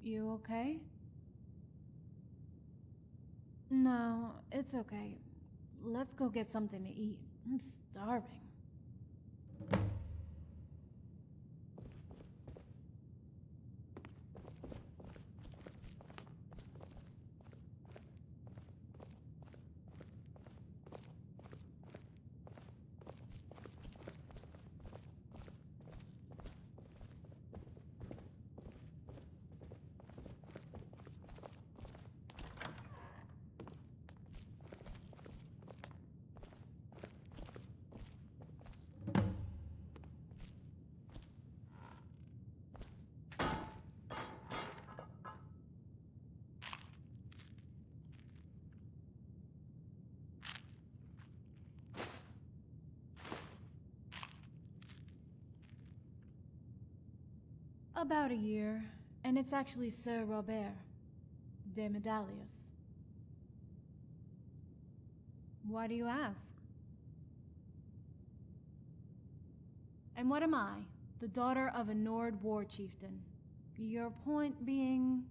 You okay? No, it's okay. Let's go get something to eat. I'm starving. About a year, and it's actually Sir Robert de Medallius. Why do you ask? And what am I? The daughter of a Nord war chieftain. Your point being...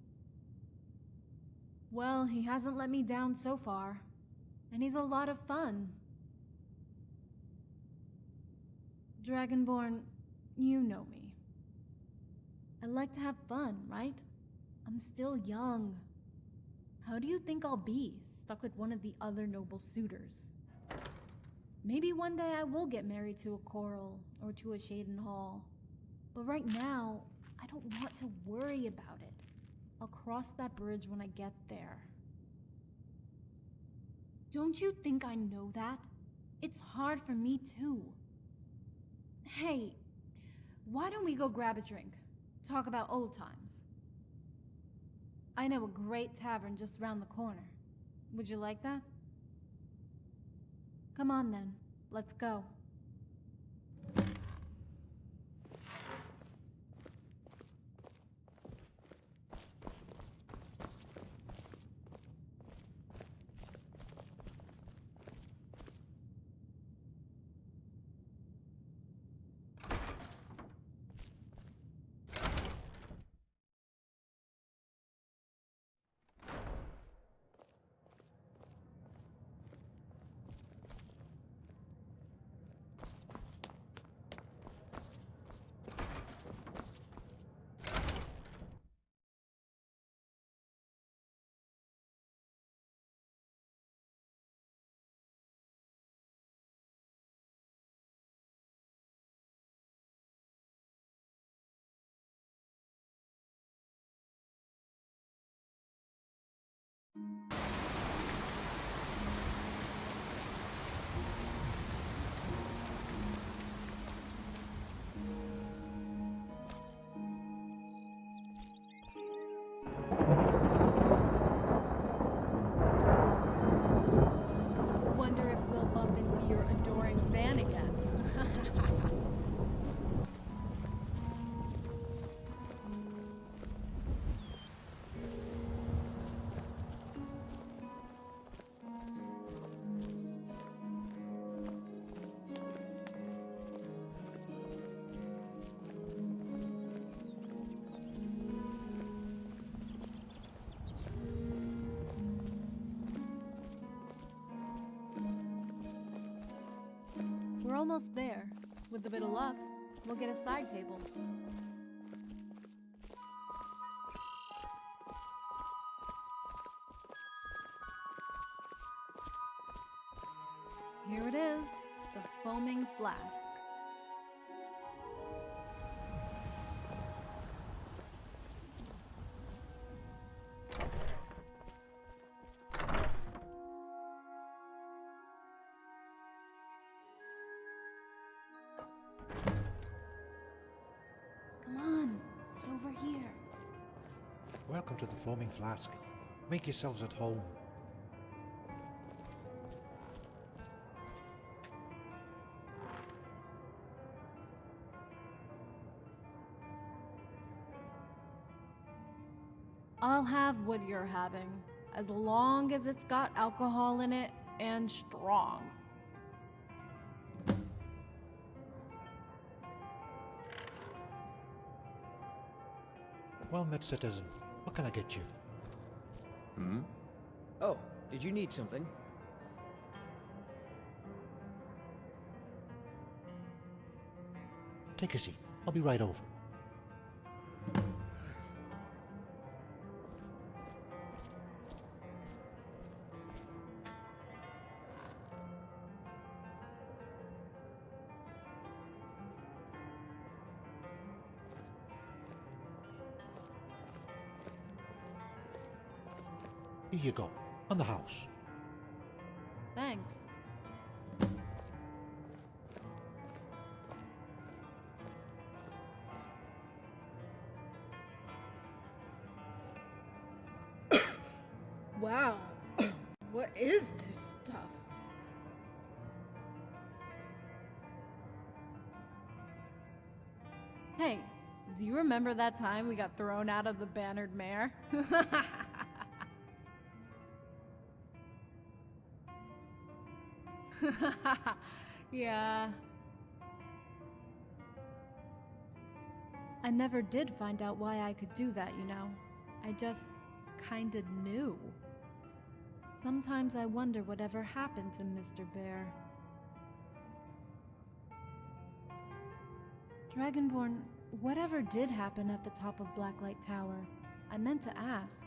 Well, he hasn't let me down so far, and he's a lot of fun. Dragonborn, you know me. I like to have fun, right? I'm still young. How do you think I'll be, stuck with one of the other noble suitors? Maybe one day I will get married to a Coral or to a Shaden Hall. But right now, I don't want to worry about it. I'll cross that bridge when I get there. Don't you think I know that? It's hard for me too. Hey, why don't we go grab a drink? Talk about old times. I know a great tavern just around the corner. Would you like that? Come on then, let's go. Wonder if we'll bump into your adoring fan again. We're almost there. With a bit of luck, we'll get a side table. Here it is, the foaming flask. Come on, sit over here. Welcome to the Foaming Flask. Make yourselves at home. I'll have what you're having, as long as it's got alcohol in it and strong. Well met, citizen. What can I get you? Hmm? Oh, did you need something? Take a seat. I'll be right over. Here you go. On the house. Thanks. Wow. What is this stuff? Hey, do you remember that time we got thrown out of the Bannered Mare? Yeah. I never did find out why I could do that, you know. I just kinda knew. Sometimes I wonder whatever happened to Mr. Bear. Dragonborn, whatever did happen at the top of Blacklight Tower? I meant to ask.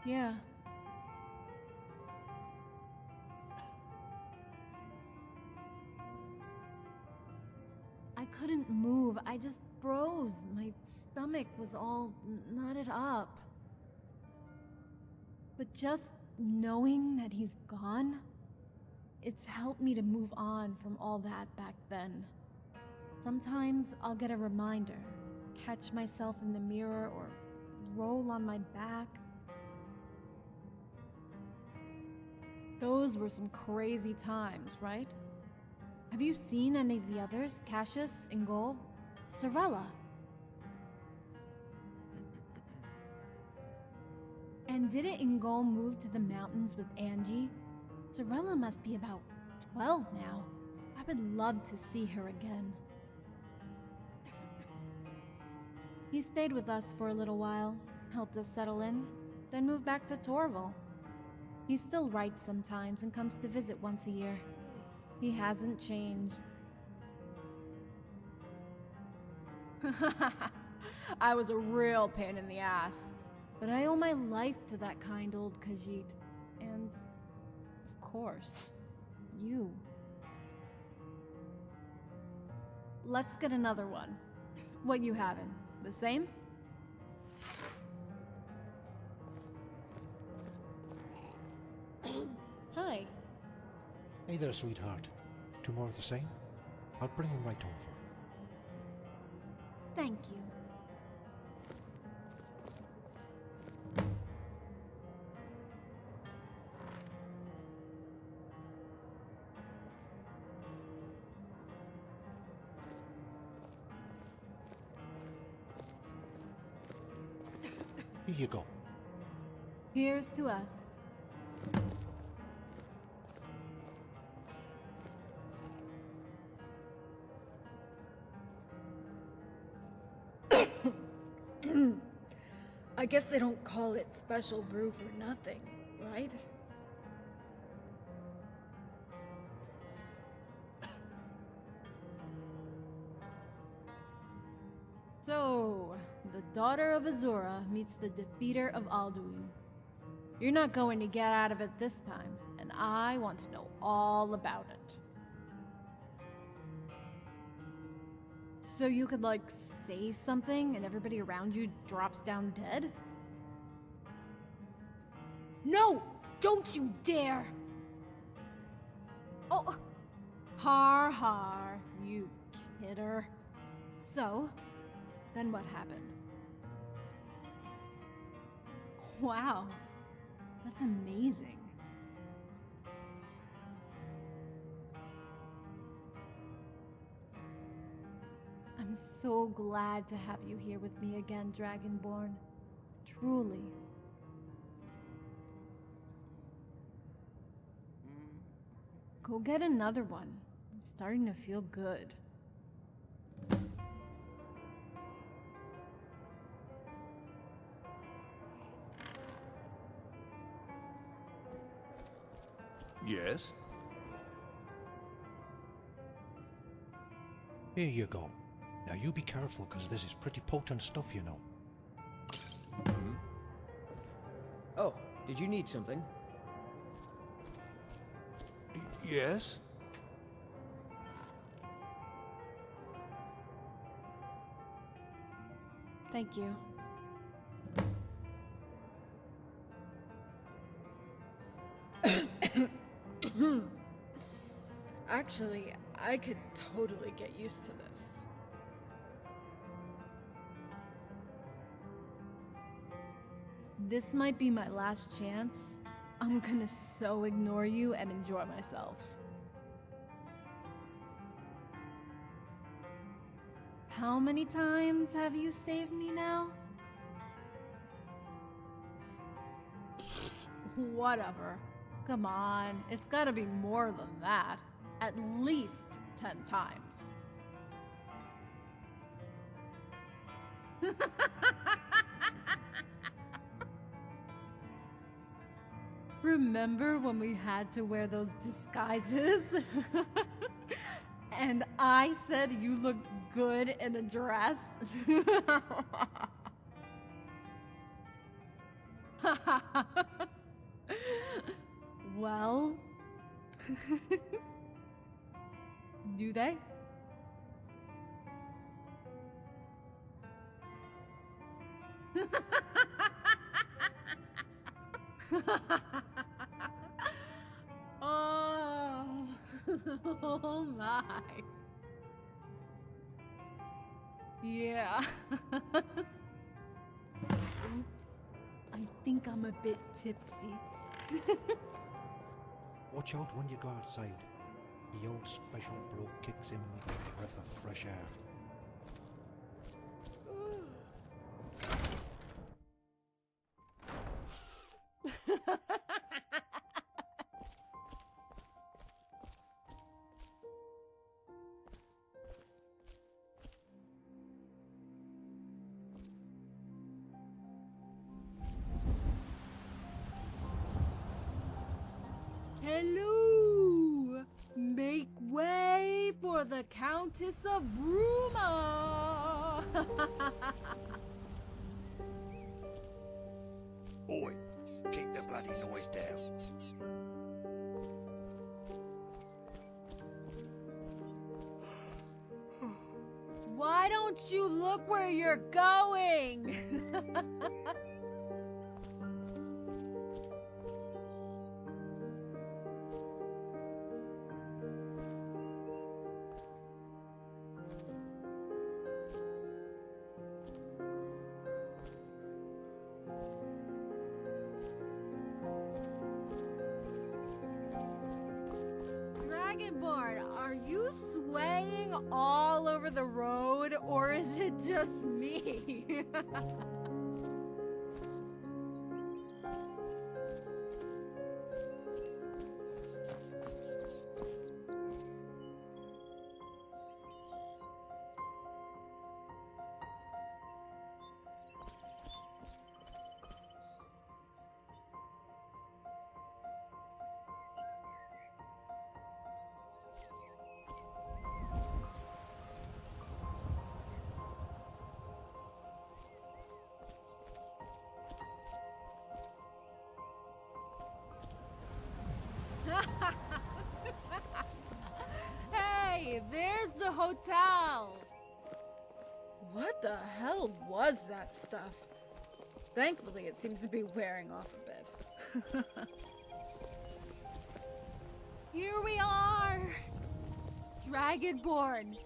Yeah. I couldn't move. I just froze. My stomach was all knotted up. But just knowing that he's gone, it's helped me to move on from all that back then. Sometimes I'll get a reminder, catch myself in the mirror, or roll on my back. Those were some crazy times, right? Have you seen any of the others? Cassius, Ingol, Sorella? And didn't Ingol move to the mountains with Angie? Sorella must be about 12 now. I would love to see her again. He stayed with us for a little while, helped us settle in, then moved back to Torval. He still writes sometimes and comes to visit once a year. He hasn't changed. I was a real pain in the ass. But I owe my life to that kind old Khajiit. And, of course, you. Let's get another one. What you having? The same? Hi. Hey there, sweetheart. Two more of the same? I'll bring them right over. Thank you. Here you go. Here's to us. I guess they don't call it special brew for nothing, right? So, the daughter of Azura meets the defeater of Alduin. You're not going to get out of it this time, and I want to know all about it. So you could, like, say something and everybody around you drops down dead? No! Don't you dare! Oh! Har har, you kidder. So, then what happened? Wow, that's amazing. I'm so glad to have you here with me again, Dragonborn. Truly. Go get another one. I'm starting to feel good. Yes? Here you go. Now you be careful, because this is pretty potent stuff, you know. Oh, did you need something? Yes? Thank you. Actually, I could totally get used to this. This might be my last chance. I'm gonna so ignore you and enjoy myself. How many times have you saved me now? Whatever. Come on, it's gotta be more than that. At least 10 times. Remember when we had to wear those disguises? And I said you looked good in a dress? Well, do they? Oh, oh my. Yeah. Oops. I think I'm a bit tipsy. Watch out when you go outside. The old special brew kicks in with a breath of fresh air. Hello! Make way for the Countess of Bruma! Oi, keep the bloody noise down. Why don't you look where you're going? Dragonborn, are you swaying all over the road, or is it just me? Hey, there's the hotel. What the hell was that stuff? Thankfully, it seems to be wearing off a bit. Here we are. Dragonborn.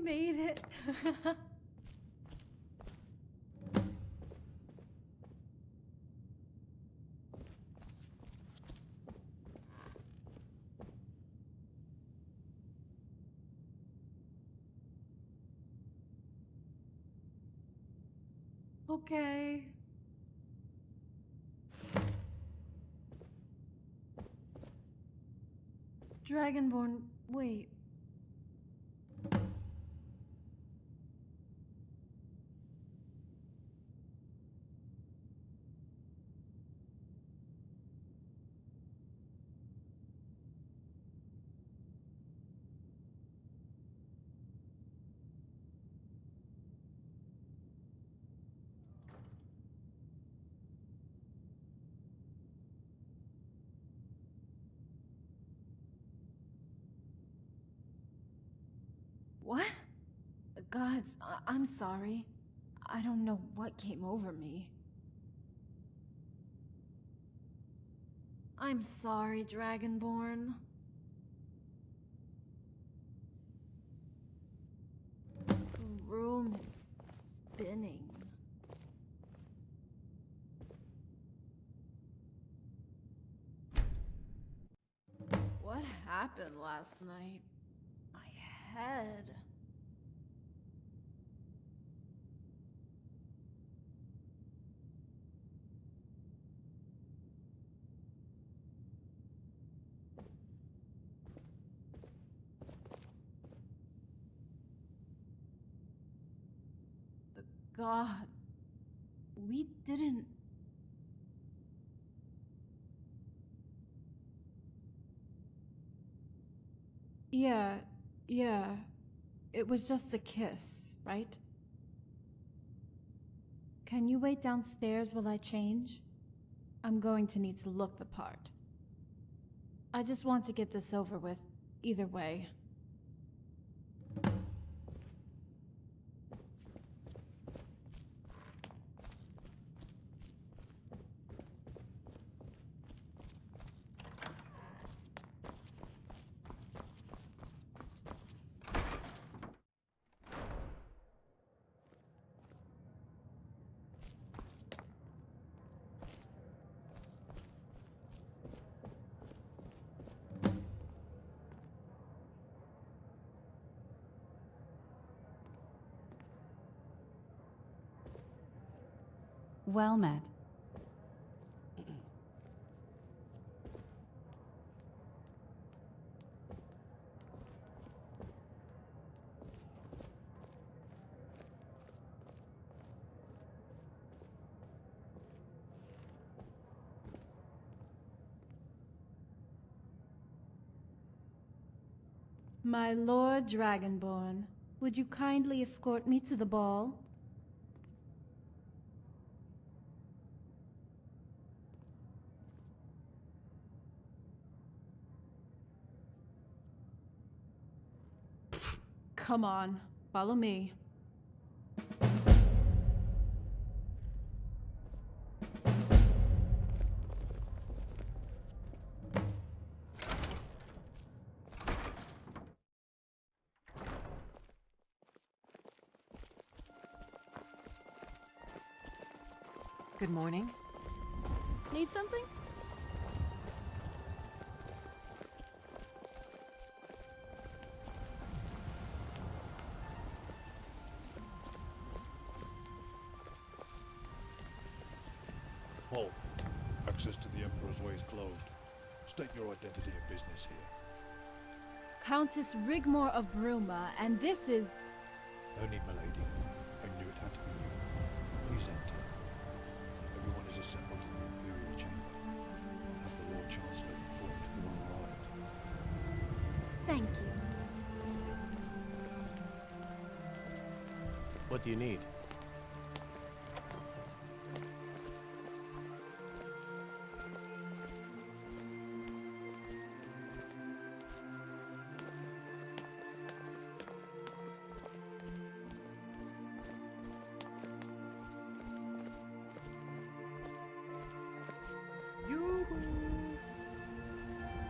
made it. Okay. Dragonborn, wait. What? Gods, I'm sorry. I don't know what came over me. I'm sorry, Dragonborn. The room is spinning. What happened last night? My head. The god. We didn't. Yeah. It was just a kiss, right? Can you wait downstairs while I change? I'm going to need to look the part. I just want to get this over with, either way. Well met. My Lord Dragonborn, would you kindly escort me to the ball? Come on, follow me. Good morning. Need something? Halt. Access to the Emperor's Way is closed. State your identity and business here. Countess Rigmor of Bruma, and this is... No need, milady. I knew it had to be you. Please enter. Everyone is assembled in the Imperial Chamber. Have the Lord Chancellor informed who will arrived. Thank you. What do you need?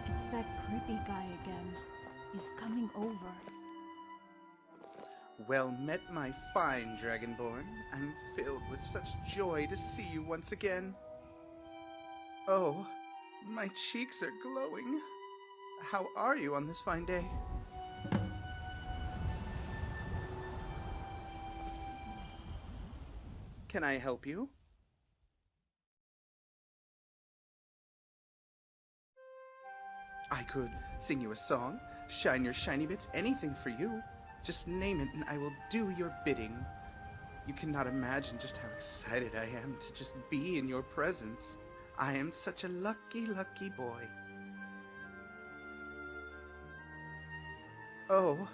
It's that creepy guy again. He's coming over. Well met, my fine Dragonborn. I'm filled with such joy to see you once again. Oh, my cheeks are glowing. How are you on this fine day? Can I help you? I could sing you a song, shine your shiny bits, anything for you. Just name it and I will do your bidding. You cannot imagine just how excited I am to just be in your presence. I am such a lucky, lucky boy. Oh.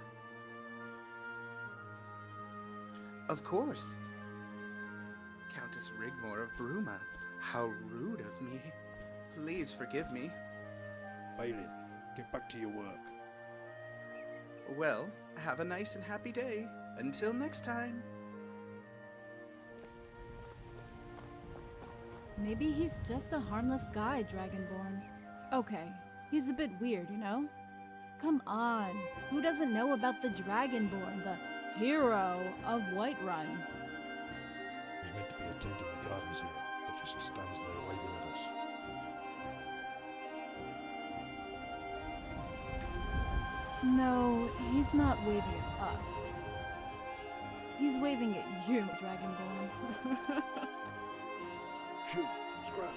Of course. Countess Rigmor of Bruma. How rude of me. Please forgive me. Balin, get back to your work. Well, have a nice and happy day. Until next time. Maybe he's just a harmless guy, Dragonborn. Okay, he's a bit weird, you know? Come on, who doesn't know about the Dragonborn, the hero of Whiterun? He's meant to be attending the gardens here, but just stands there waving at us. No, he's not waving at us. He's waving at you, Dragonborn. Shoot, scrap.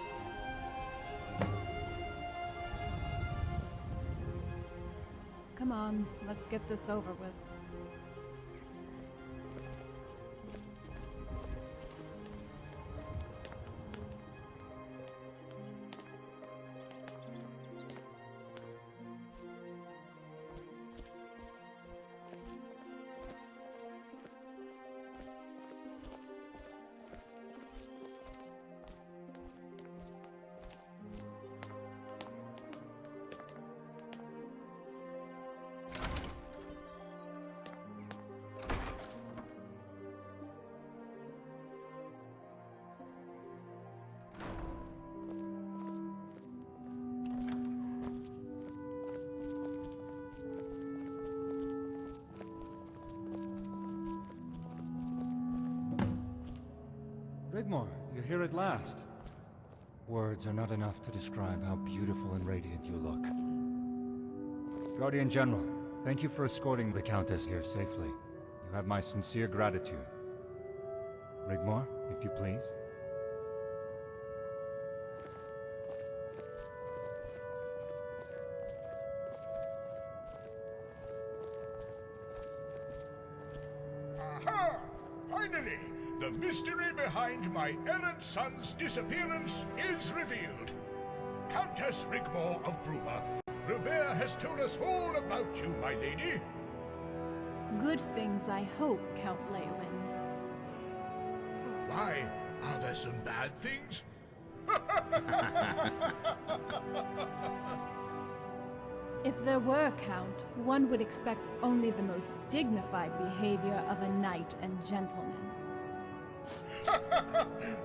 Come on, let's get this over with. Rigmor, you're here at last. Words are not enough to describe how beautiful and radiant you look. Guardian General, thank you for escorting the Countess here safely. You have my sincere gratitude. Rigmor, if you please. Aha! Finally! The mystery behind my errant son's disappearance is revealed. Countess Rigmor of Bruma, Robert has told us all about you, my lady. Good things, I hope, Count Leowin. Why? Are there some bad things? If there were, Count, one would expect only the most dignified behavior of a knight and gentleman.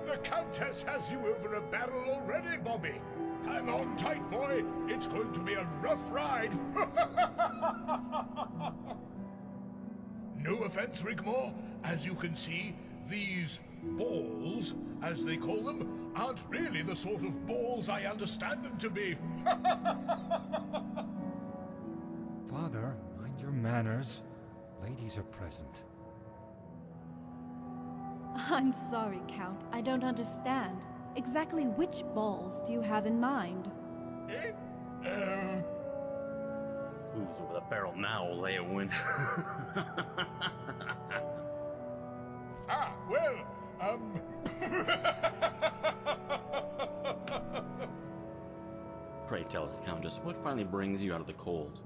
The Countess has you over a barrel already, Bobby. Hang on tight, boy. It's going to be a rough ride. No offense, Rigmor. As you can see, these balls, as they call them, aren't really the sort of balls I understand them to be. Father, mind your manners. Ladies are present. I'm sorry, Count. I don't understand. Exactly which balls do you have in mind? Eh? Who's over the barrel now, Leowin? Well, Pray tell us, Countess, what finally brings you out of the cold?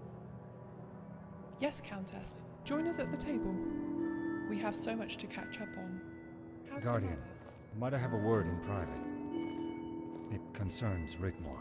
Yes, Countess. Join us at the table. We have so much to catch up on. How's your Guardian, mother? might I have a word in private? It concerns Rigmor.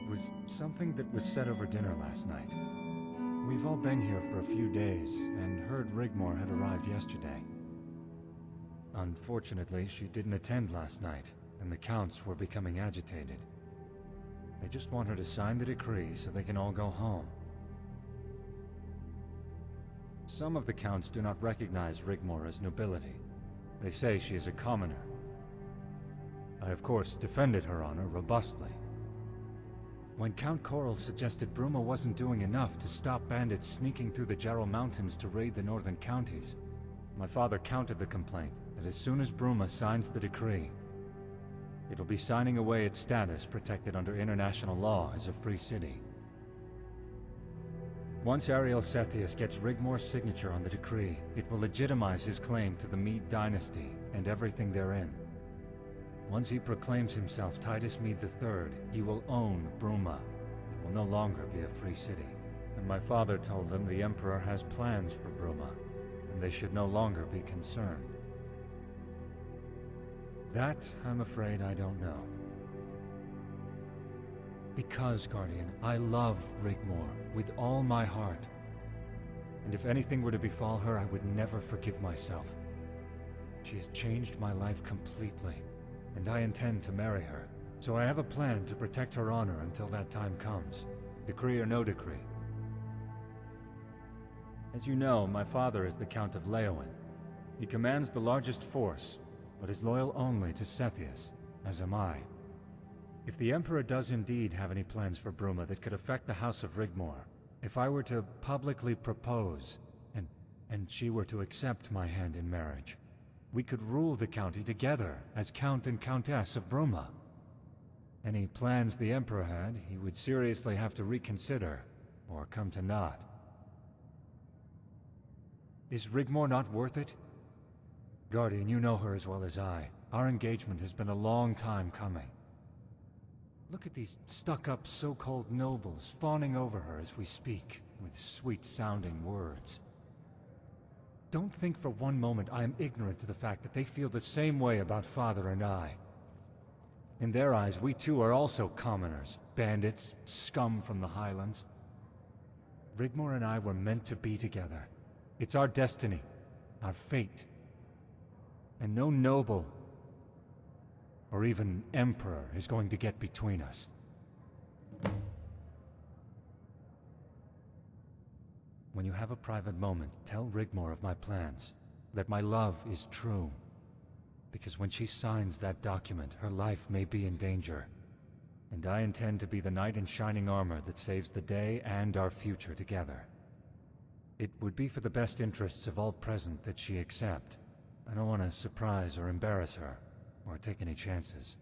It was something that was said over dinner last night. We've all been here for a few days, and heard Rigmor had arrived yesterday. Unfortunately, she didn't attend last night, and the Counts were becoming agitated. They just want her to sign the decree so they can all go home. Some of the Counts do not recognize Rigmor as nobility. They say she is a commoner. I, of course, defended her honor robustly. When Count Coral suggested Bruma wasn't doing enough to stop bandits sneaking through the Jarl Mountains to raid the northern counties, my father countered the complaint that as soon as Bruma signs the decree, it'll be signing away its status protected under international law as a free city. Once Ariel Sethius gets Rigmor's signature on the decree, it will legitimize his claim to the Mede dynasty and everything therein. Once he proclaims himself Titus Mede III, he will own Bruma. It will no longer be a free city. And my father told them the Emperor has plans for Bruma, and they should no longer be concerned. That, I'm afraid, I don't know. Because, Guardian, I love Rigmor with all my heart. And if anything were to befall her, I would never forgive myself. She has changed my life completely, and I intend to marry her. So I have a plan to protect her honor until that time comes, decree or no decree. As you know, my father is the Count of Leowen. He commands the largest force, but is loyal only to Sethius, as am I. If the Emperor does indeed have any plans for Bruma that could affect the House of Rigmor, if I were to publicly propose, and she were to accept my hand in marriage, we could rule the county together as Count and Countess of Bruma. Any plans the Emperor had, he would seriously have to reconsider, or come to naught. Is Rigmor not worth it? Guardian, you know her as well as I. Our engagement has been a long time coming. Look at these stuck-up so-called nobles fawning over her as we speak, with sweet-sounding words. Don't think for one moment I am ignorant to the fact that they feel the same way about Father and I. In their eyes, we too are also commoners, bandits, scum from the Highlands. Rigmor and I were meant to be together. It's our destiny, our fate. And no noble, or even Emperor, is going to get between us. When you have a private moment, tell Rigmor of my plans, that my love is true. Because when she signs that document, her life may be in danger. And I intend to be the knight in shining armor that saves the day and our future together. It would be for the best interests of all present that she accept. I don't want to surprise or embarrass her, or take any chances.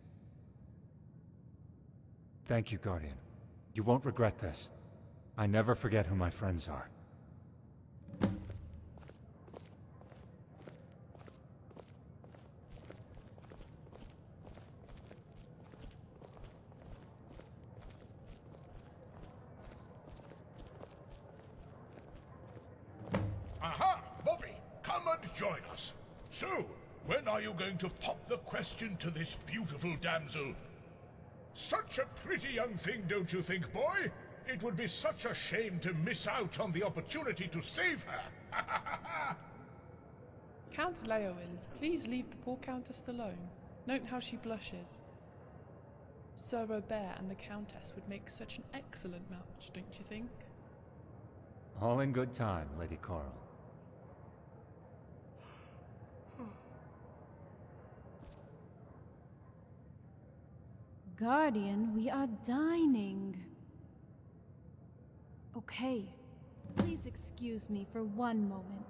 Thank you, Guardian. You won't regret this. I never forget who my friends are. Aha! Bobby, come and join us. So, when are you going to pop the question to this beautiful damsel? Such a pretty young thing, don't you think, boy? It would be such a shame to miss out on the opportunity to save her. Count Leowen, please leave the poor Countess alone. Note how she blushes. Sir Robert and the Countess would make such an excellent match, don't you think? All in good time, Lady Coral. Guardian, we are dining. Okay, please excuse me for one moment.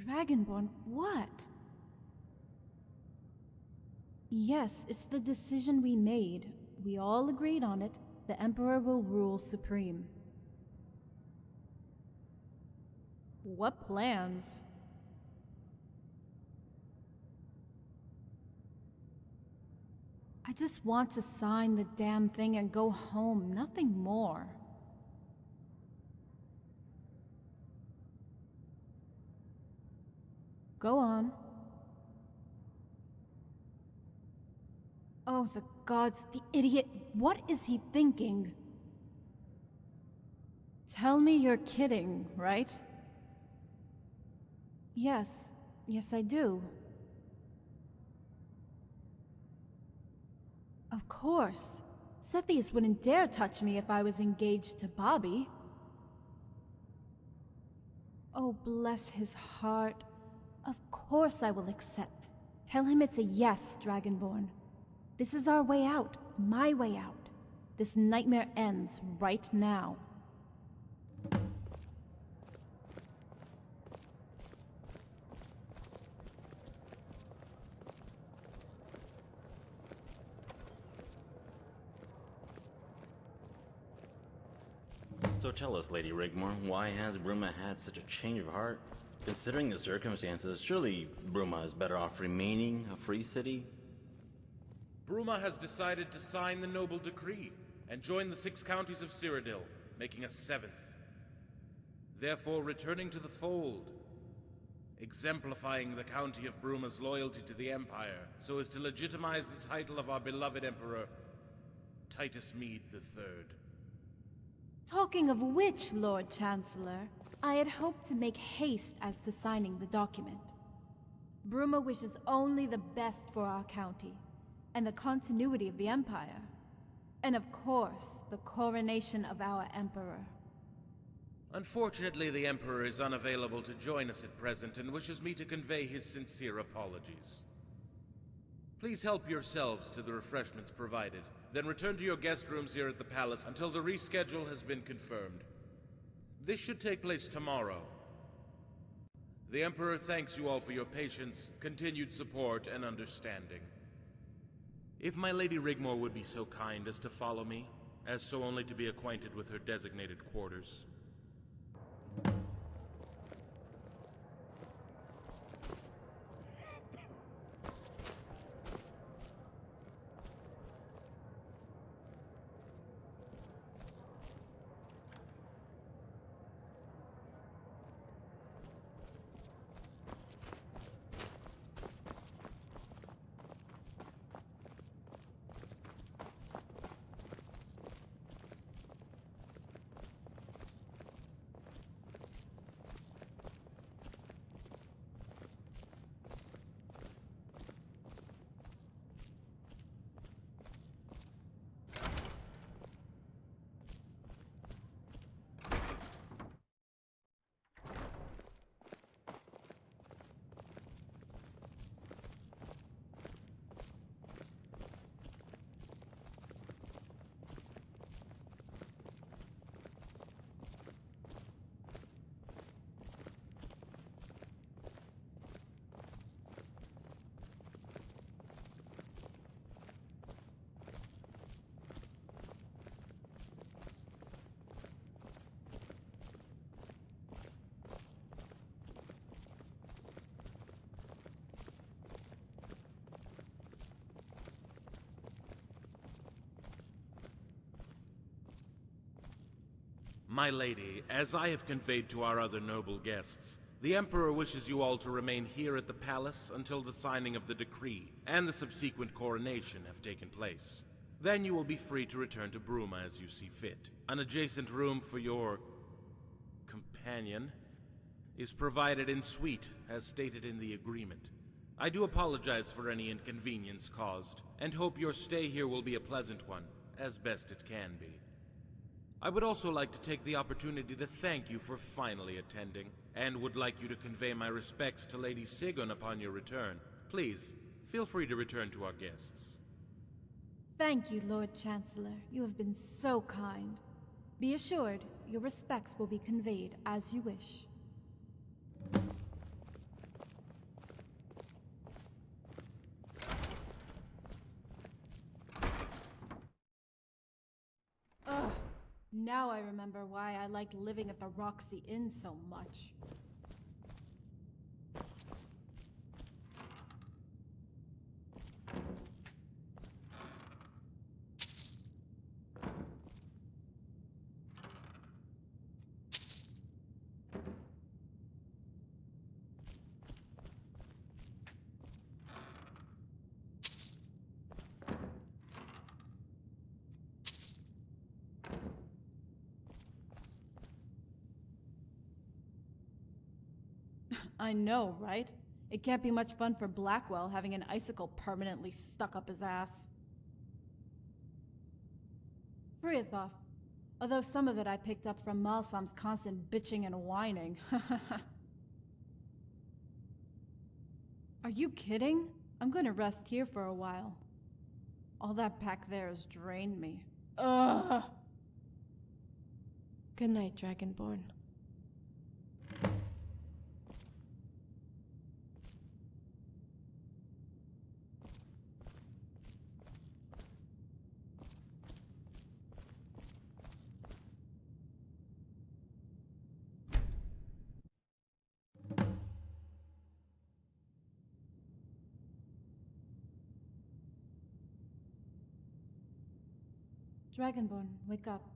Dragonborn, what? Yes, it's the decision we made. We all agreed on it. The Emperor will rule supreme. What plans? I just want to sign the damn thing and go home, nothing more. Go on. Oh, the gods, the idiot. What is he thinking? Tell me you're kidding, right? Yes. Yes, I do. Of course. Cepheus wouldn't dare touch me if I was engaged to Bobby. Oh, bless his heart. Of course I will accept. Tell him it's a yes, Dragonborn. This is our way out, my way out. This nightmare ends right now. So tell us, Lady Rigmor, why has Bruma had such a change of heart? Considering the circumstances, surely Bruma is better off remaining a free city? Bruma has decided to sign the noble decree and join the 6 counties of Cyrodiil, making a 7th. Therefore returning to the fold, exemplifying the county of Bruma's loyalty to the Empire, so as to legitimize the title of our beloved Emperor, Titus Mede III. Talking of which, Lord Chancellor, I had hoped to make haste as to signing the document. Bruma wishes only the best for our county, and the continuity of the Empire. And of course, the coronation of our Emperor. Unfortunately, the Emperor is unavailable to join us at present and wishes me to convey his sincere apologies. Please help yourselves to the refreshments provided, then return to your guest rooms here at the palace until the reschedule has been confirmed. This should take place tomorrow. The Emperor thanks you all for your patience, continued support, and understanding. If my Lady Rigmor would be so kind as to follow me, as so only to be acquainted with her designated quarters. My lady, as I have conveyed to our other noble guests, the Emperor wishes you all to remain here at the palace until the signing of the decree and the subsequent coronation have taken place. Then you will be free to return to Bruma as you see fit. An adjacent room for your companion is provided in suite, as stated in the agreement. I do apologize for any inconvenience caused, and hope your stay here will be a pleasant one, as best it can be. I would also like to take the opportunity to thank you for finally attending, and would like you to convey my respects to Lady Sigun upon your return. Please, feel free to return to our guests. Thank you, Lord Chancellor. You have been so kind. Be assured, your respects will be conveyed as you wish. Ugh. Now I remember why I liked living at the Roxy Inn so much. I know, right? It can't be much fun for Blackwell having an icicle permanently stuck up his ass. Friathoff. Although some of it I picked up from Malsam's constant bitching and whining. Are you kidding? I'm gonna rest here for a while. All that back there has drained me. Ugh! Good night, Dragonborn. Dragonborn, wake up.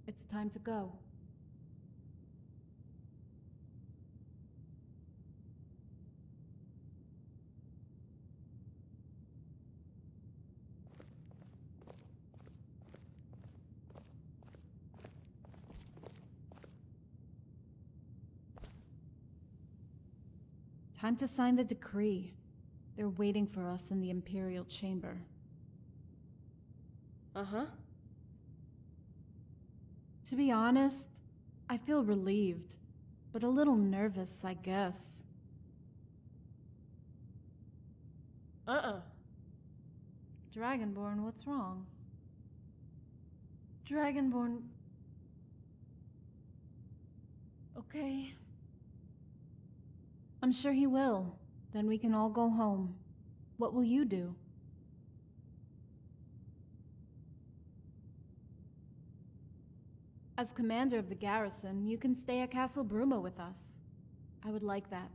It's time to go. Time to sign the decree. They're waiting for us in the Imperial Chamber. Uh-huh. To be honest, I feel relieved, but a little nervous, I guess. Dragonborn, what's wrong? Dragonborn... Okay. I'm sure he will. Then we can all go home. What will you do? As commander of the garrison, you can stay at Castle Bruma with us. I would like that.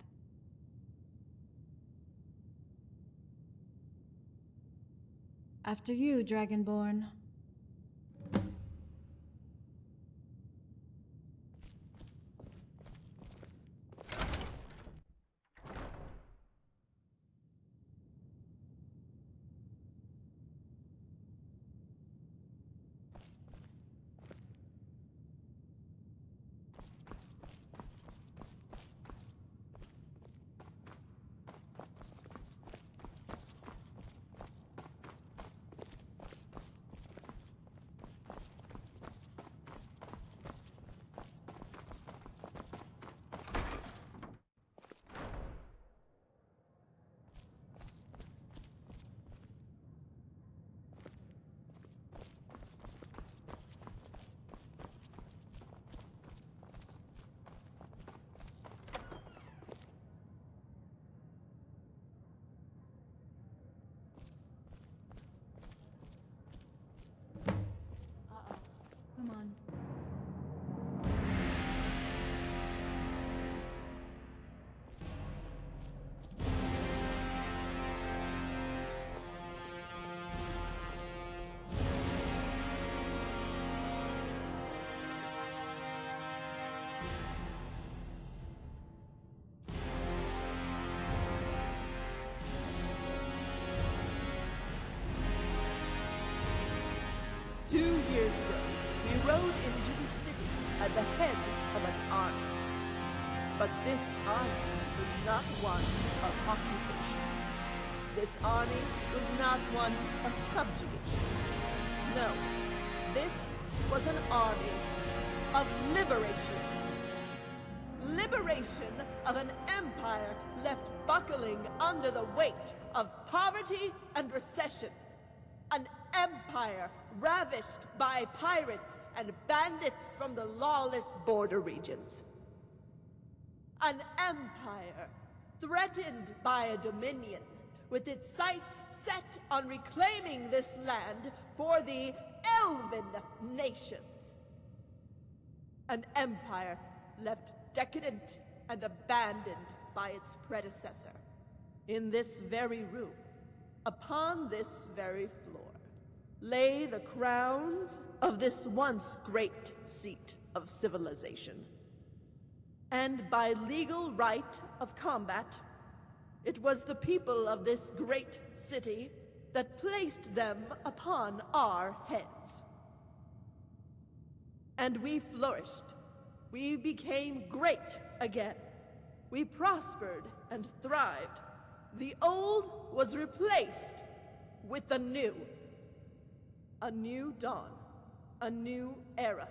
After you, Dragonborn. 2 years ago, we rode into the city at the head of an army. But this army was not one of occupation. This army was not one of subjugation. No, this was an army of liberation. Liberation of an empire left buckling under the weight of poverty and recession. An empire ravished by pirates and bandits from the lawless border regions. An empire threatened by a dominion with its sights set on reclaiming this land for the Elven nations. An empire left decadent and abandoned by its predecessor. In this very room, upon this very floor, lay the crowns of this once great seat of civilization. And by legal right of combat, it was the people of this great city that placed them upon our heads. And we flourished. We became great again. We prospered and thrived. The old was replaced with the new. A new dawn, a new era,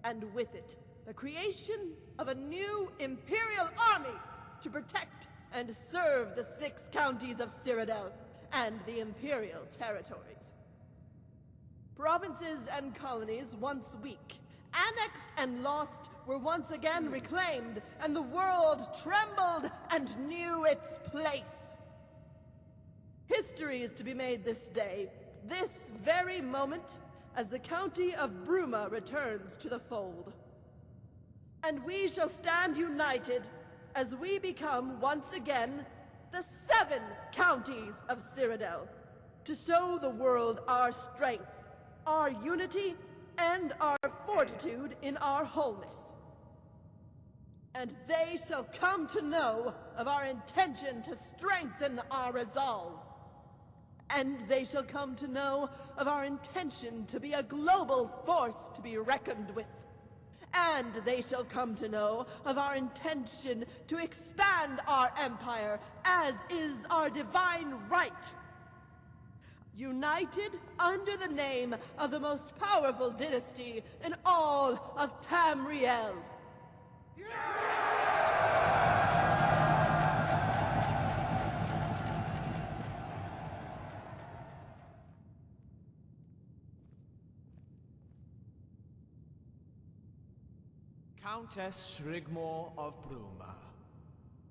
and with it, the creation of a new Imperial army to protect and serve the 6 counties of Cyrodiil and the Imperial territories. Provinces and colonies once weak, annexed and lost, were once again reclaimed, and the world trembled and knew its place. History is to be made this day, this very moment, as the county of Bruma returns to the fold. And we shall stand united as we become once again the 7 counties of Cyrodiil, to show the world our strength, our unity, and our fortitude in our wholeness. And they shall come to know of our intention to strengthen our resolve. And they shall come to know of our intention to be a global force to be reckoned with. And they shall come to know of our intention to expand our empire, as is our divine right. United under the name of the most powerful dynasty in all of Tamriel. Countess Rigmor of Bruma,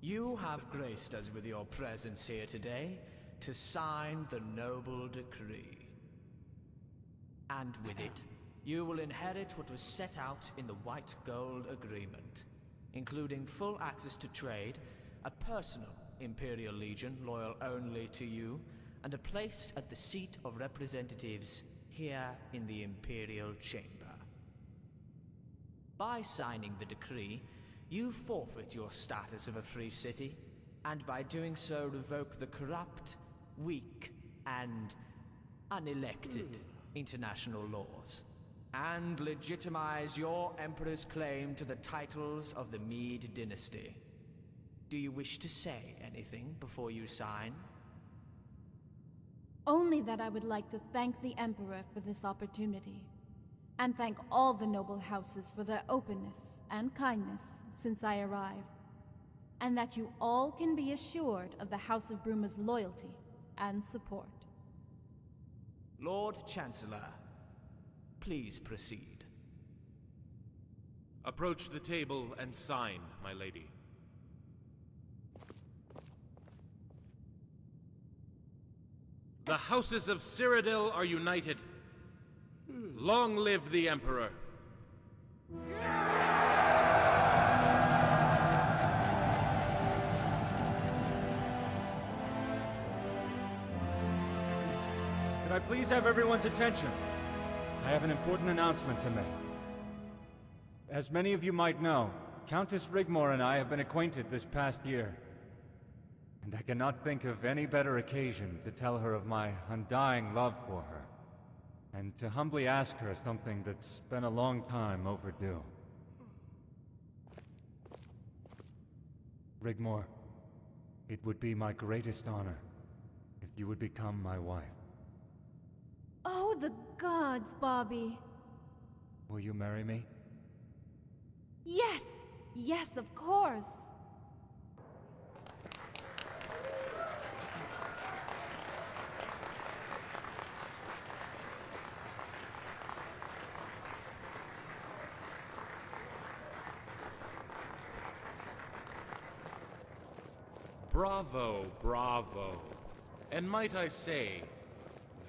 you have graced us with your presence here today to sign the noble decree. And with it, you will inherit what was set out in the White Gold Agreement, including full access to trade, a personal Imperial Legion loyal only to you, and a place at the seat of representatives here in the Imperial Chamber. By signing the decree, you forfeit your status of a free city, and by doing so revoke the corrupt, weak, and unelected international laws, and legitimize your Emperor's claim to the titles of the Mede dynasty. Do you wish to say anything before you sign? Only that I would like to thank the Emperor for this opportunity, and thank all the noble houses for their openness and kindness since I arrived, and that you all can be assured of the House of Bruma's loyalty and support. Lord Chancellor, please proceed. Approach the table and sign, my lady. The houses of Cyrodiil are united. Long live the Emperor! Could I please have everyone's attention? I have an important announcement to make. As many of you might know, Countess Rigmor and I have been acquainted this past year. And I cannot think of any better occasion to tell her of my undying love for her, and to humbly ask her something that's been a long time overdue. Rigmor, it would be my greatest honor if you would become my wife. Oh, the gods, Bobby. Will you marry me? Yes! Yes, of course! Bravo, bravo. And might I say,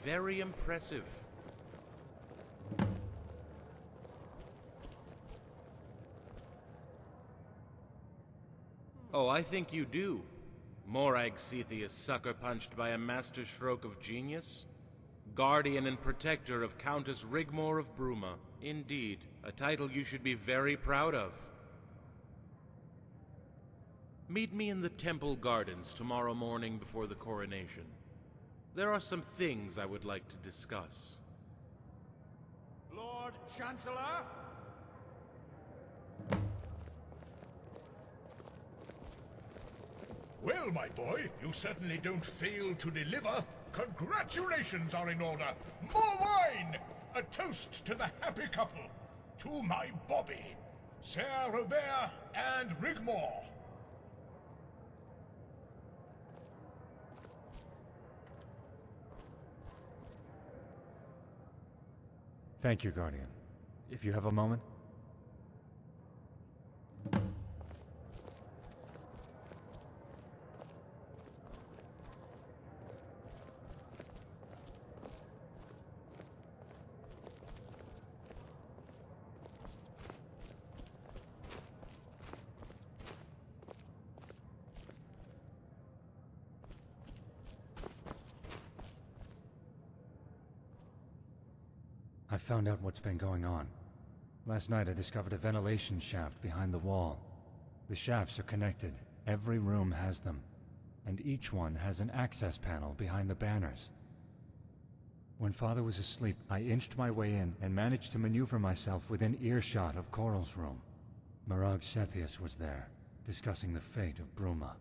very impressive. Oh, I think you do. Morag Sethi is sucker-punched by a master stroke of genius. Guardian and protector of Countess Rigmor of Bruma. Indeed, a title you should be very proud of. Meet me in the temple gardens tomorrow morning before the coronation. There are some things I would like to discuss. Lord Chancellor? Well, my boy, you certainly don't fail to deliver. Congratulations are in order. More wine! A toast to the happy couple. To my Bobby, Sir Robert and Rigmor. Thank you, Guardian. If you have a moment. I found out what's been going on. Last night I discovered a ventilation shaft behind the wall. The shafts are connected. Every room has them. And each one has an access panel behind the banners. When Father was asleep, I inched my way in and managed to maneuver myself within earshot of Coral's room. Mirag Sethius was there, discussing the fate of Bruma.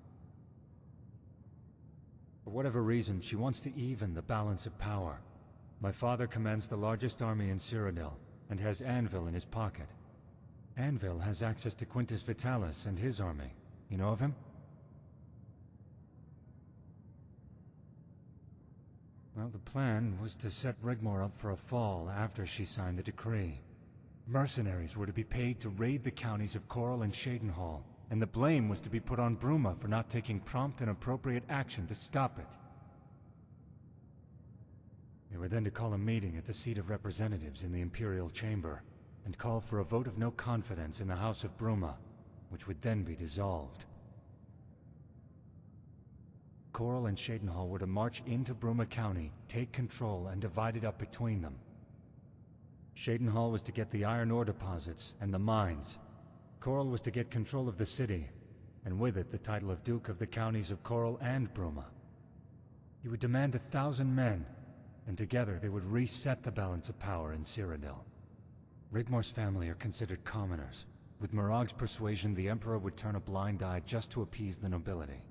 For whatever reason, she wants to even the balance of power. My father commands the largest army in Cyrodiil, and has Anvil in his pocket. Anvil has access to Quintus Vitalis and his army. You know of him? Well, the plan was to set Rigmor up for a fall after she signed the decree. Mercenaries were to be paid to raid the counties of Coral and Shadenhall, and the blame was to be put on Bruma for not taking prompt and appropriate action to stop it. They were then to call a meeting at the seat of representatives in the Imperial Chamber, and call for a vote of no confidence in the House of Bruma, which would then be dissolved. Coral and Shadenhall were to march into Bruma County, take control, and divide it up between them. Shadenhall was to get the iron ore deposits and the mines. Coral was to get control of the city, and with it the title of Duke of the counties of Coral and Bruma. He would demand 1,000 men, and together they would reset the balance of power in Cyrodiil. Rigmor's family are considered commoners. With Mirag's persuasion, the Emperor would turn a blind eye just to appease the nobility.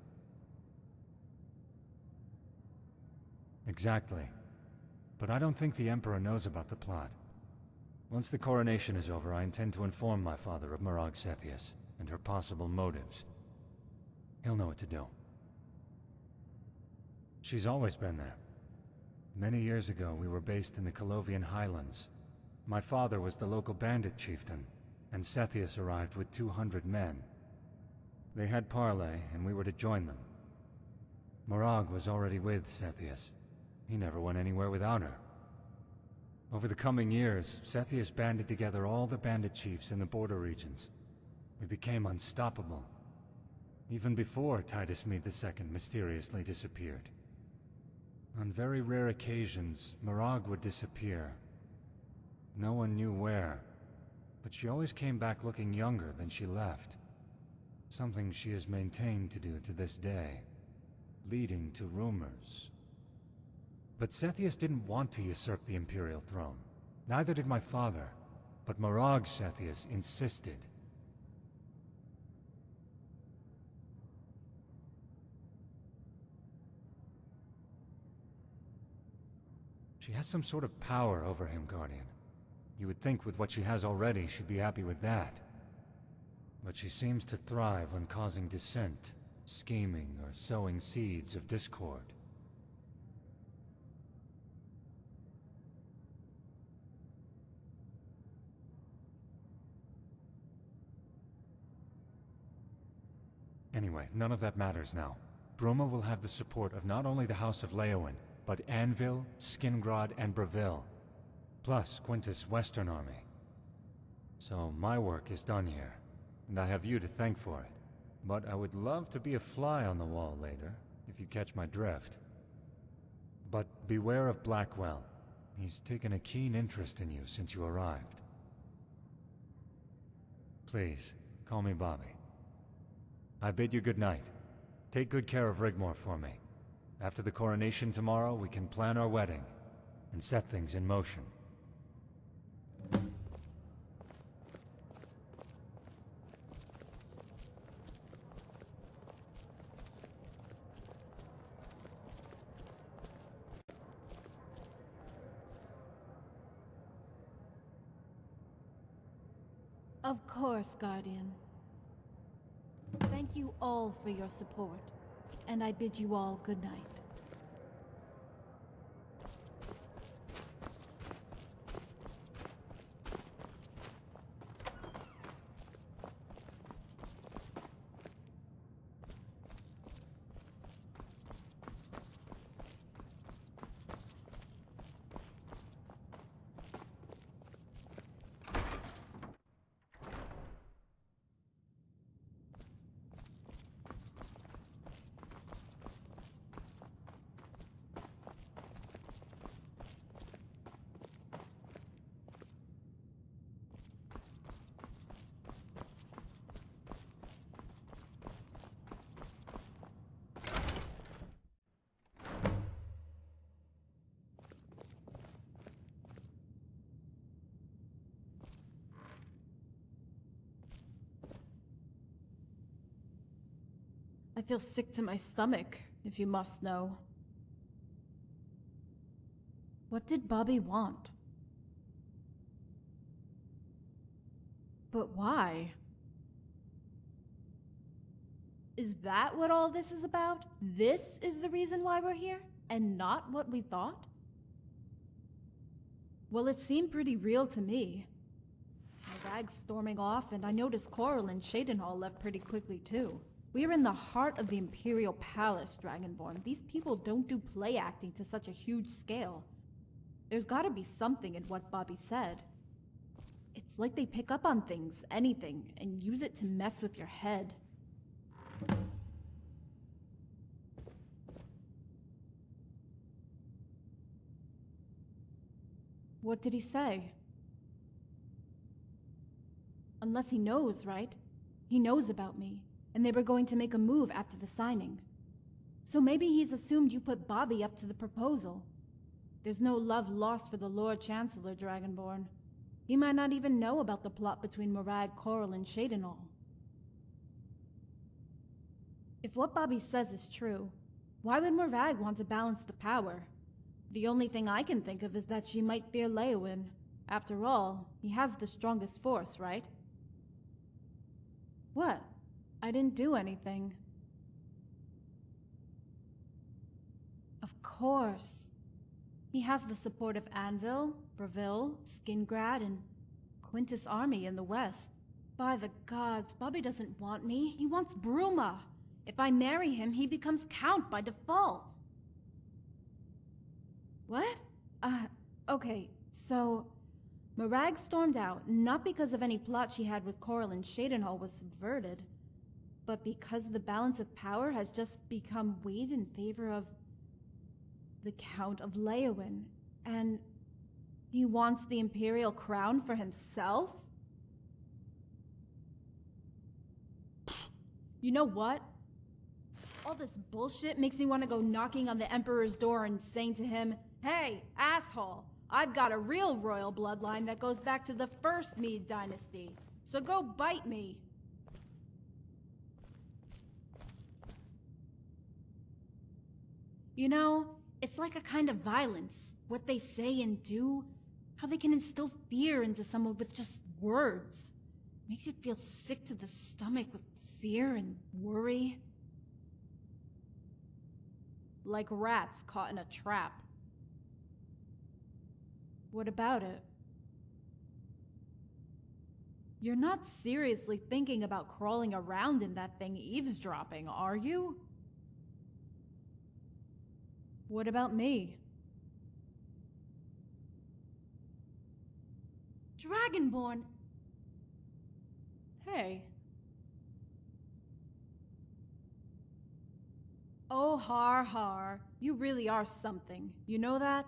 Exactly. But I don't think the Emperor knows about the plot. Once the coronation is over, I intend to inform my father of Mirag Sethius and her possible motives. He'll know what to do. She's always been there. Many years ago, we were based in the Colovian Highlands. My father was the local bandit chieftain, and Sethius arrived with 200 men. They had parley, and we were to join them. Mirag was already with Sethius. He never went anywhere without her. Over the coming years, Sethius banded together all the bandit chiefs in the border regions. We became unstoppable. Even before Titus Meade II mysteriously disappeared. On very rare occasions, Mirag would disappear. No one knew where, but she always came back looking younger than she left. Something she has maintained to do to this day, leading to rumors. But Sethius didn't want to usurp the Imperial throne. Neither did my father, but Mirag Sethius insisted. She has some sort of power over him, Guardian. You would think with what she has already, she'd be happy with that. But she seems to thrive on causing dissent, scheming, or sowing seeds of discord. Anyway, none of that matters now. Bruma will have the support of not only the House of Leowen, but Anvil, Skingrad, and Breville, plus Quintus' Western Army. So my work is done here, and I have you to thank for it. But I would love to be a fly on the wall later, if you catch my drift. But beware of Blackwell. He's taken a keen interest in you since you arrived. Please, call me Bobby. I bid you good night. Take good care of Rigmor for me. After the coronation tomorrow, we can plan our wedding and set things in motion. Of course, Guardian. Thank you all for your support, and I bid you all good night. I feel sick to my stomach, if you must know. What did Bobby want? But why? Is that what all this is about? This is the reason why we're here, and not what we thought? Well, it seemed pretty real to me. My bag's storming off, and I noticed Coral and Shadenhall left pretty quickly too. We are in the heart of the Imperial Palace, Dragonborn. These people don't do play acting to such a huge scale. There's gotta be something in what Bobby said. It's like they pick up on things, anything, and use it to mess with your head. What did he say? Unless he knows, right? He knows about me, and they were going to make a move after the signing. So maybe he's assumed you put Bobby up to the proposal. There's no love lost for the Lord Chancellor, Dragonborn. He might not even know about the plot between Morag, Coral, and Shadenhall. If what Bobby says is true, why would Morag want to balance the power? The only thing I can think of is that she might fear Leowyn. After all, he has the strongest force, right? What? I didn't do anything. Of course. He has the support of Anvil, Breville, Skingrad, and Quintus' army in the west. By the gods, Bobby doesn't want me. He wants Bruma. If I marry him, he becomes Count by default. What? Okay, so Morag stormed out, not because of any plot she had with Coral and Shadenhall was subverted, but because the balance of power has just become weighed in favor of the Count of Leowyn, and he wants the Imperial crown for himself? You know what? All this bullshit makes me want to go knocking on the Emperor's door and saying to him, "Hey, asshole, I've got a real royal bloodline that goes back to the first Mede dynasty, so go bite me." You know, it's like a kind of violence. What they say and do, how they can instill fear into someone with just words. Makes you feel sick to the stomach with fear and worry. Like rats caught in a trap. What about it? You're not seriously thinking about crawling around in that thing eavesdropping, are you? What about me? Dragonborn! Hey. Oh, har har. You really are something. You know that?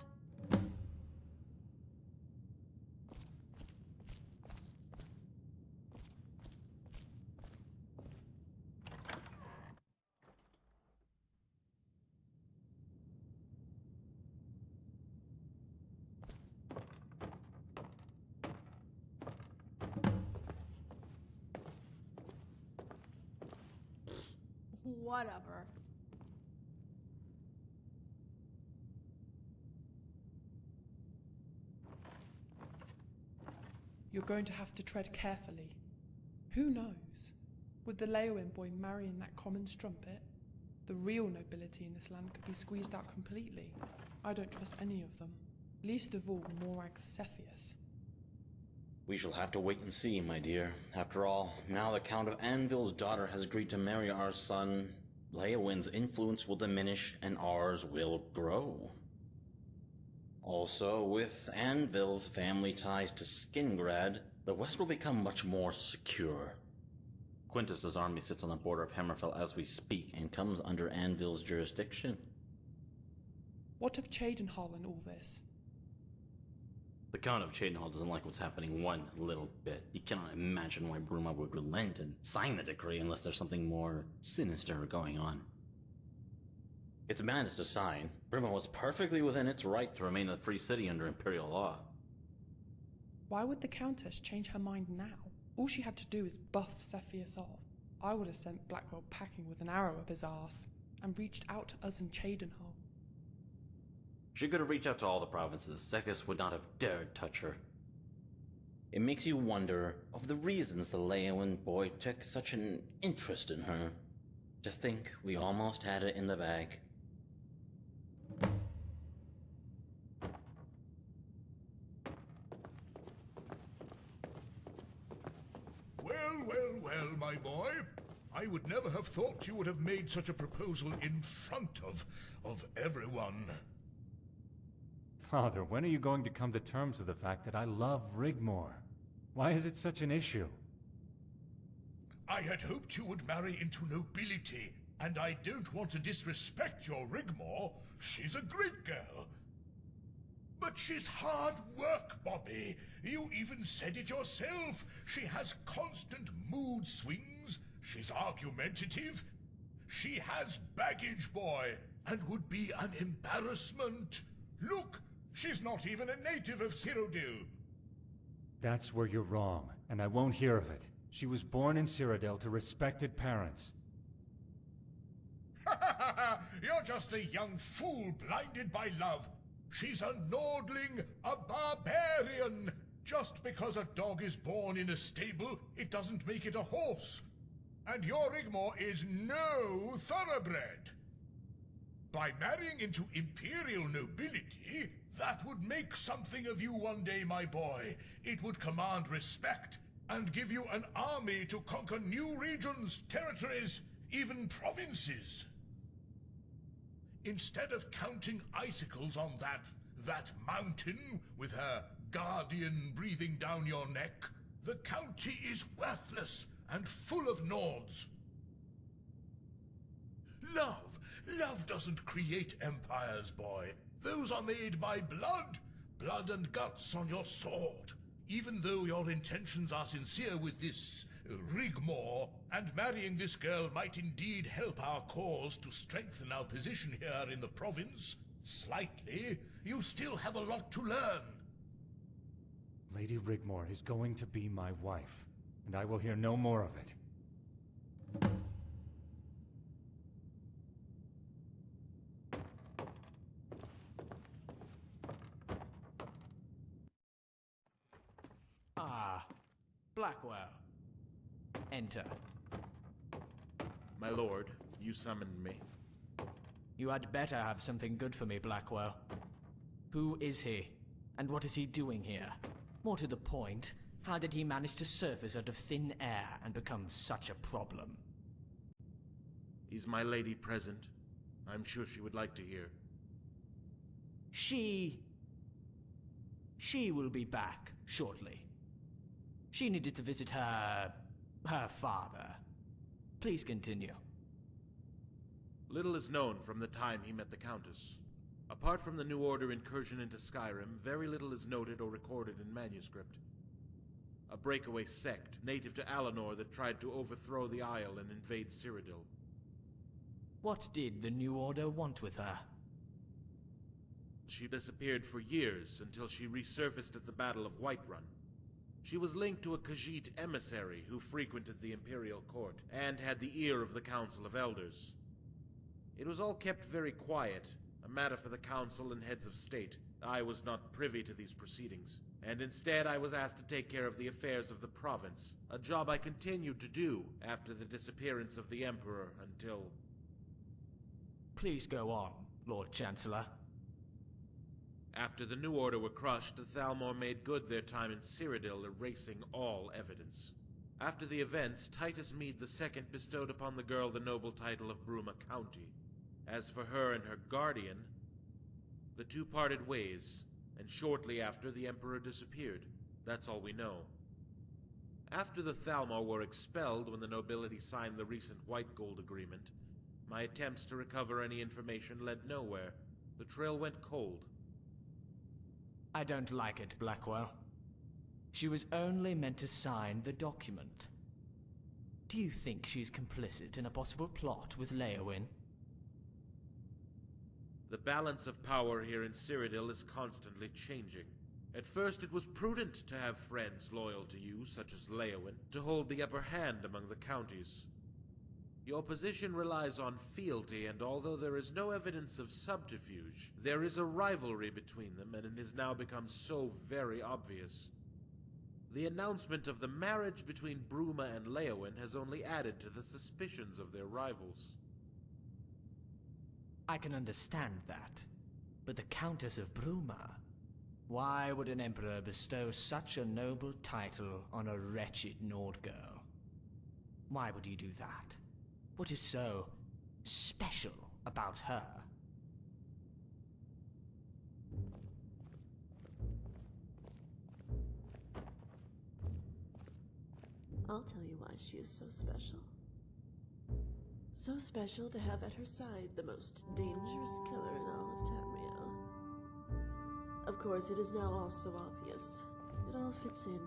Whatever. You're going to have to tread carefully. Who knows? With the Leowin boy marrying that common strumpet, the real nobility in this land could be squeezed out completely. I don't trust any of them. Least of all, Morag Cepheus. We shall have to wait and see, my dear. After all, now the Count of Anvil's daughter has agreed to marry our son, Leowin's influence will diminish and ours will grow. Also, with Anvil's family ties to Skingrad, the West will become much more secure. Quintus's army sits on the border of Hammerfell as we speak and comes under Anvil's jurisdiction. What of Cheydinhal in all this? The Count of Cheydinhal doesn't like what's happening one little bit. He cannot imagine why Bruma would relent and sign the decree unless there's something more sinister going on. It's madness to sign. Bruma was perfectly within its right to remain a free city under Imperial law. Why would the Countess change her mind now? All she had to do is buff Cepheus off. I would have sent Blackwell packing with an arrow up his arse and reached out to us in Cheydinhal. She could have reached out to all the provinces. Cepheus would not have dared touch her. It makes you wonder of the reasons the Leowin boy took such an interest in her. To think we almost had it in the bag. Well, my boy. I would never have thought you would have made such a proposal in front of everyone. Father, when are you going to come to terms with the fact that I love Rigmor? Why is it such an issue? I had hoped you would marry into nobility, and I don't want to disrespect your Rigmor. She's a great girl. But she's hard work, Bobby. You even said it yourself. She has constant mood swings. She's argumentative. She has baggage, boy, and would be an embarrassment. Look, she's not even a native of Cyrodiil. That's where you're wrong, and I won't hear of it. She was born in Cyrodiil to respected parents. You're just a young fool blinded by love. She's a Nordling, a barbarian. Just because a dog is born in a stable, it doesn't make it a horse. And your Rigmor is no thoroughbred. By marrying into imperial nobility, that would make something of you one day, my boy. It would command respect and give you an army to conquer new regions, territories, even provinces. Instead of counting icicles on that mountain with her guardian breathing down your neck, the county is worthless and full of Nords. Love doesn't create empires, boy. Those are made by blood and guts on your sword. Even though your intentions are sincere with this Rigmor, and marrying this girl might indeed help our cause to strengthen our position here in the province, slightly, you still have a lot to learn. Lady Rigmor is going to be my wife, and I will hear no more of it. Ah, Blackwell. Enter. My lord, you summoned me. You had better have something good for me, Blackwell. Who is he? And what is he doing here? More to the point, how did he manage to surface out of thin air and become such a problem? Is my lady present? I'm sure she would like to hear. She will be back shortly. She needed to visit her father. Please continue. Little is known from the time he met the Countess. Apart from the New Order incursion into Skyrim, very little is noted or recorded in manuscript. A breakaway sect, native to Alinor, that tried to overthrow the Isle and invade Cyrodiil. What did the New Order want with her? She disappeared for years until she resurfaced at the Battle of Whiterun. She was linked to a Khajiit emissary who frequented the Imperial Court and had the ear of the Council of Elders. It was all kept very quiet, a matter for the Council and heads of state. I was not privy to these proceedings, and instead I was asked to take care of the affairs of the province, a job I continued to do after the disappearance of the Emperor until... Please go on, Lord Chancellor. After the New Order were crushed, the Thalmor made good their time in Cyrodiil, erasing all evidence. After the events, Titus Mede II bestowed upon the girl the noble title of Bruma County. As for her and her guardian, the two parted ways, and shortly after the Emperor disappeared. That's all we know. After the Thalmor were expelled when the nobility signed the recent White Gold Agreement, my attempts to recover any information led nowhere. The trail went cold. I don't like it, Blackwell. She was only meant to sign the document. Do you think she's complicit in a possible plot with Leowyn? The balance of power here in Cyrodiil is constantly changing. At first it was prudent to have friends loyal to you, such as Leowyn, to hold the upper hand among the counties. Your position relies on fealty, and although there is no evidence of subterfuge, there is a rivalry between them, and it has now become so very obvious. The announcement of the marriage between Bruma and Leowyn has only added to the suspicions of their rivals. I can understand that, but the Countess of Bruma... Why would an Emperor bestow such a noble title on a wretched Nord girl? Why would he do that? What is so special about her? I'll tell you why she is so special. So special to have at her side the most dangerous killer in all of Tamriel. Of course, it is now all so obvious. It all fits in.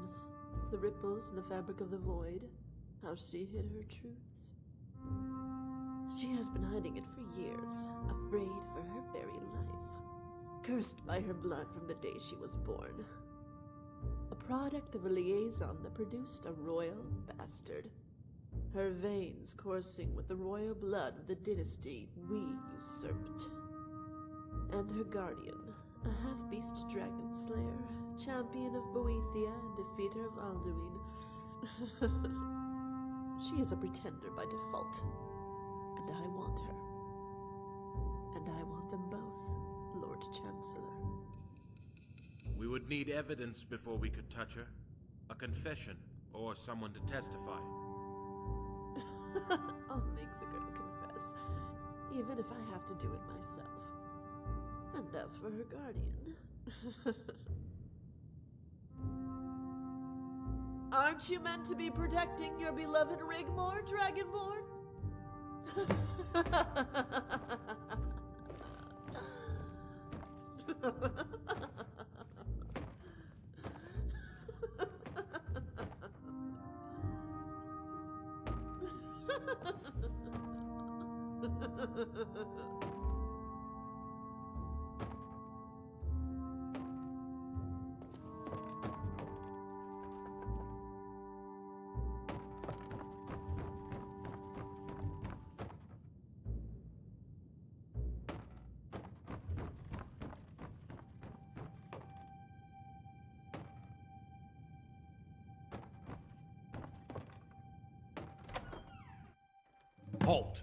The ripples in the fabric of the void. How she hid her truths. She has been hiding it for years, afraid for her very life. Cursed by her blood from the day she was born. A product of a liaison that produced a royal bastard. Her veins coursing with the royal blood of the dynasty we usurped. And her guardian, a half-beast dragon slayer, champion of Boethia and defeater of Alduin. She is a pretender by default. And I want her. And I want them both, Lord Chancellor. We would need evidence before we could touch her. A confession, or someone to testify. I'll make the girl confess, even if I have to do it myself. And as for her guardian... Aren't you meant to be protecting your beloved Rigmor, Dragonborn? Halt!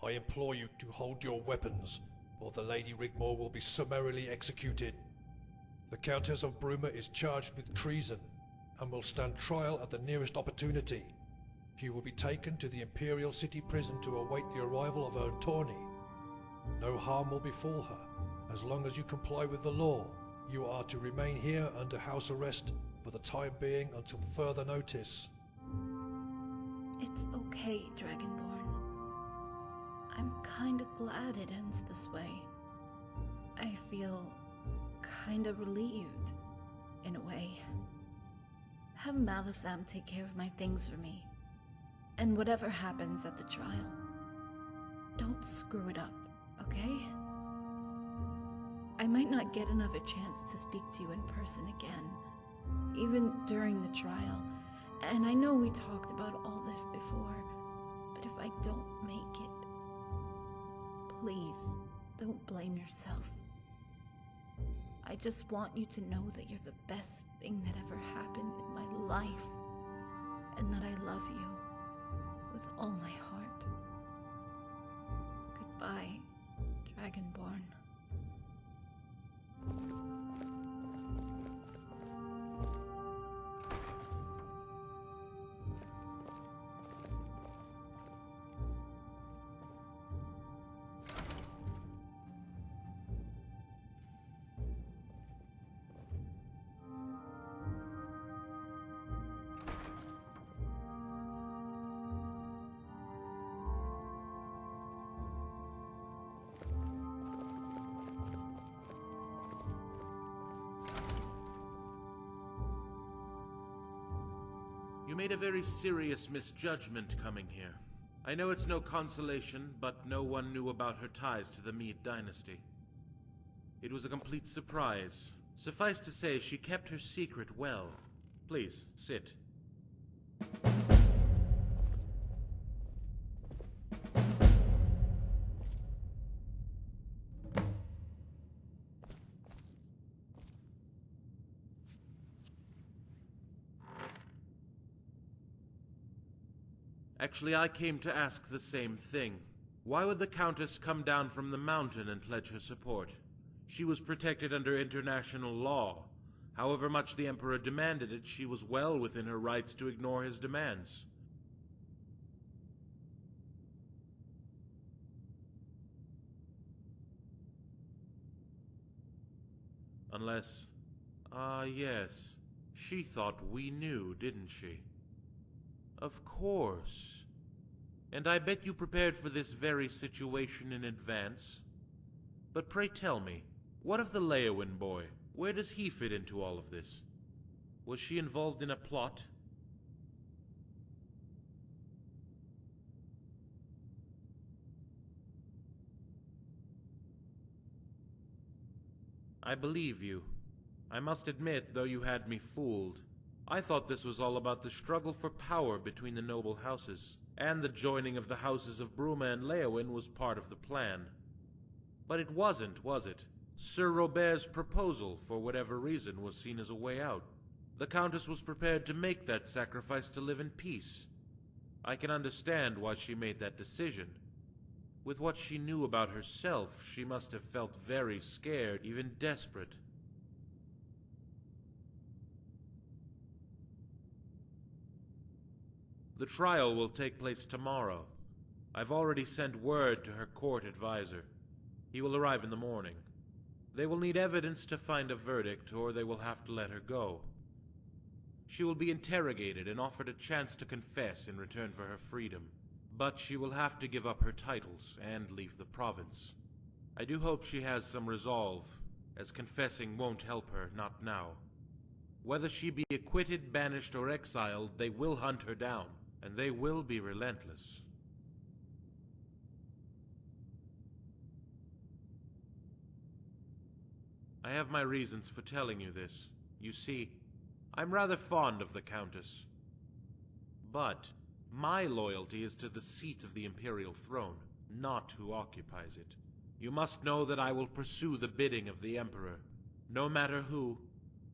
I implore you to hold your weapons, or the Lady Rigmor will be summarily executed. The Countess of Bruma is charged with treason, and will stand trial at the nearest opportunity. She will be taken to the Imperial City Prison to await the arrival of her attorney. No harm will befall her. As long as you comply with the law, you are to remain here under house arrest for the time being until further notice. It's okay, Dragonborn. I'm kinda glad it ends this way. I feel kinda relieved, in a way. Have Malisam take care of my things for me. And whatever happens at the trial, don't screw it up, okay? I might not get another chance to speak to you in person again, even during the trial. And I know we talked about all this before, but if I don't make it, please don't blame yourself. I just want you to know that you're the best thing that ever happened in my life, and that I love you with all my heart. Goodbye, Dragonborn. You made a very serious misjudgment coming here. I know it's no consolation, but no one knew about her ties to the Mead dynasty. It was a complete surprise. Suffice to say, she kept her secret well. Please, sit. Actually, I came to ask the same thing. Why would the Countess come down from the mountain and pledge her support? She was protected under international law. However much the Emperor demanded it, she was well within her rights to ignore his demands. Unless... yes. She thought we knew, didn't she? Of course. And I bet you prepared for this very situation in advance. But pray tell me, what of the Leowin boy? Where does he fit into all of this? Was she involved in a plot? I believe you. I must admit, though you had me fooled, I thought this was all about the struggle for power between the noble houses, and the joining of the houses of Bruma and Leowin was part of the plan. But it wasn't, was it? Sir Robert's proposal, for whatever reason, was seen as a way out. The Countess was prepared to make that sacrifice to live in peace. I can understand why she made that decision. With what she knew about herself, she must have felt very scared, even desperate. The trial will take place tomorrow. I've already sent word to her court advisor. He will arrive in the morning. They will need evidence to find a verdict, or they will have to let her go. She will be interrogated and offered a chance to confess in return for her freedom. But she will have to give up her titles and leave the province. I do hope she has some resolve, as confessing won't help her, not now. Whether she be acquitted, banished, or exiled, they will hunt her down, and they will be relentless. I have my reasons for telling you this. You see, I'm rather fond of the Countess. But my loyalty is to the seat of the Imperial throne, not who occupies it. You must know that I will pursue the bidding of the Emperor, no matter who,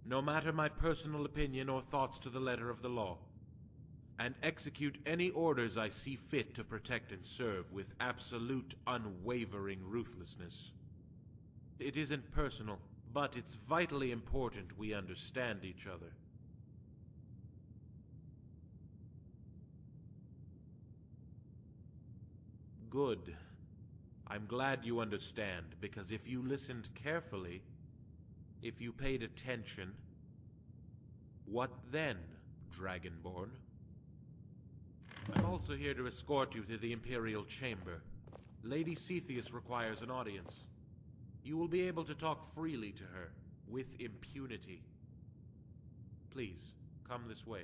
no matter my personal opinion or thoughts to the letter of the law, and execute any orders I see fit to protect and serve with absolute, unwavering ruthlessness. It isn't personal, but it's vitally important we understand each other. Good. I'm glad you understand, because if you listened carefully, if you paid attention, what then, Dragonborn? I'm also here to escort you to the Imperial Chamber. Lady Cetheus requires an audience. You will be able to talk freely to her, with impunity. Please, come this way.